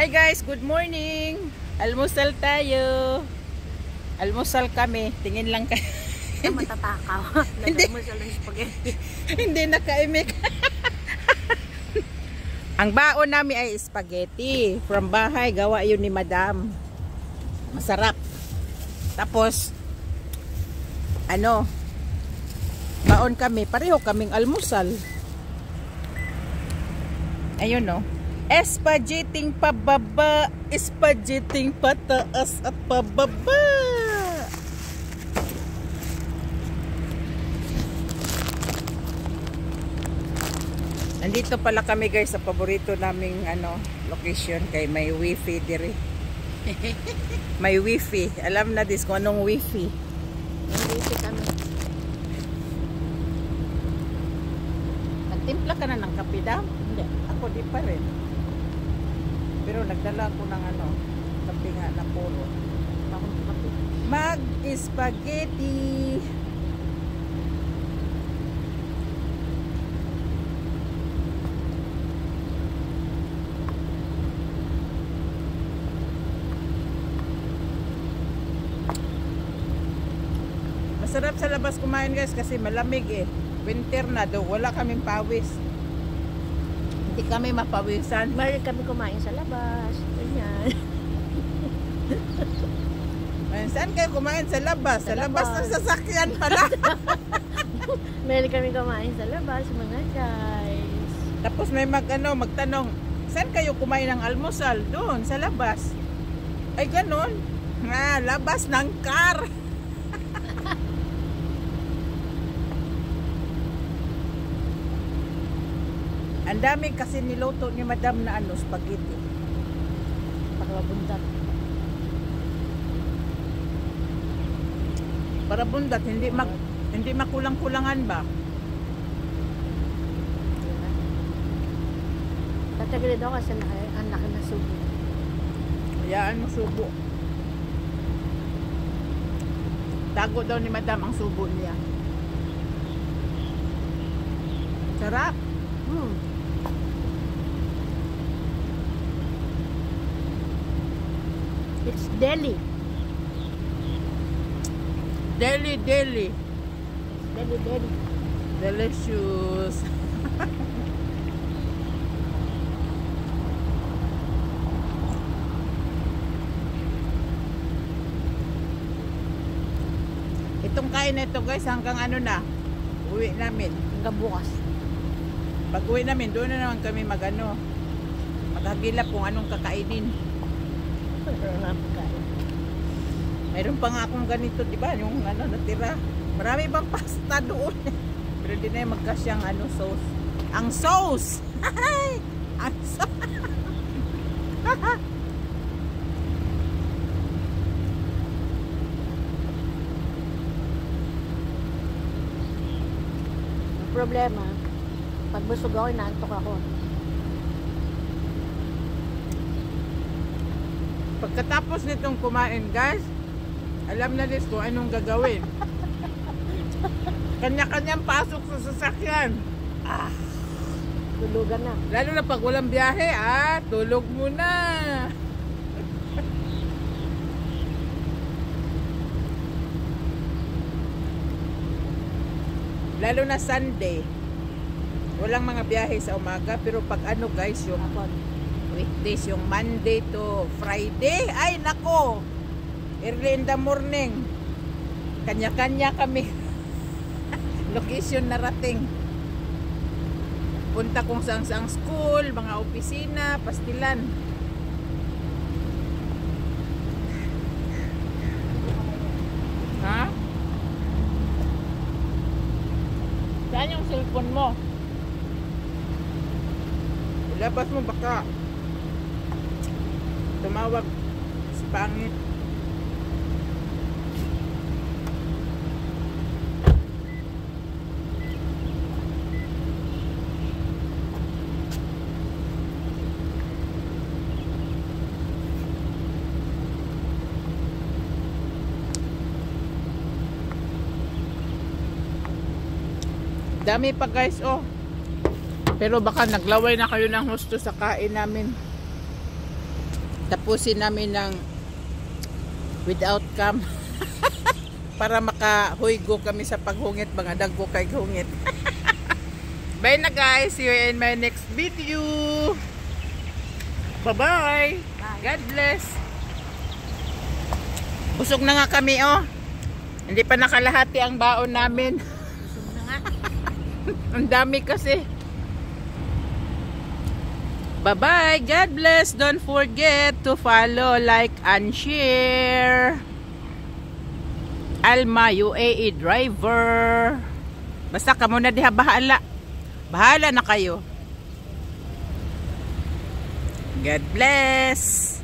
Hi guys, good morning. Almusal tayo. Almusal kami. Tingin lang kayo. Matatakaw. Nag-almusal ng spaghetti. Hindi nakaimik. Ang baon namin ay spaghetti. From bahay, gawa yun ni Madam. Masarap. Tapos, baon kami. Pareho kaming almusal. Ayun no. Spaghetting pababa, spaghetting pataas at pababa. Nandito pala kami guys sa paborito naming location kay may wifi dire. May wifi. Alam na dis kung anong wifi. May wifi kami. Nagtimpla ka na ng kape daw? Hindi. Ako di pa rin. Pero nagdala ko ng kape nga na puro. Mag-spaghetti. Masarap sa labas kumain guys kasi malamig eh. Winter na daw. Wala kaming pawis. Hindi kami mapawisan. Mahal kami kumain sa labas. Ganyan. Saan kayo kumain? Sa labas? Sa labas ng sasakyan pala. Mahal kami kumain sa labas, mga guys. Tapos may magtanong, saan kayo kumain ng almusal? Doon, sa labas. Ay, ganun. Nga, labas ng car. Ang dami kasi niluto ni Madam na spaghetti. Paklabundat. Para bundat, hindi makulang-kulangan ba? Tatagilid ako kasi ang laki na subo. Hayaan mo subo. Tago daw ni Madam ang subo niya. Sarap. It's deli. Deli. Deli. Delicious. Itong kain na ito guys hanggang uwi namin. Hanggang bukas. Pag uwi namin, doon na naman kami maghagilap kung anong kakainin. Mayroon pa nga akong ganito, di ba? Yung natira. Marami bang pasta doon. Pero di na yung magkasyang sauce. Ang sauce! Ang sauce! Ang problema, pag busog ako, inaantok ako. Pagkatapos nitong kumain guys, alam na din kung anong gagawin. Kanya-kanyang pasok sa sasakyan. Tulugan na. Lalo na pag walang biyahe, tulog muna. Lalo na Sunday. Walang mga biyahe sa umaga, pero pag guys, yung weekdays, yung Monday to Friday, ay nako, early in the morning, kanya-kanya kami. Location narating. Punta kung saan school, mga opisina, pastilan. Ha? Saan yung cellphone mo? Ilabas mo baka tumawag si pangit. Dami pa guys, oh. Pero baka naglaway na kayo ng husto sa kain namin. tapusin namin ng without cam. Para makahuygo kami sa paghungit, mga dagko kay hungit. Bye na guys, see you in my next video. Bye-bye. God bless. Busog na nga kami oh. Hindi pa nakalahati ang baon namin. Busog na nga. Ang dami kasi. Bye-bye. God bless. Don't forget to follow, like, and share. Alma UAE driver. Basta ka muna diha bahala. Bahala na kayo. God bless.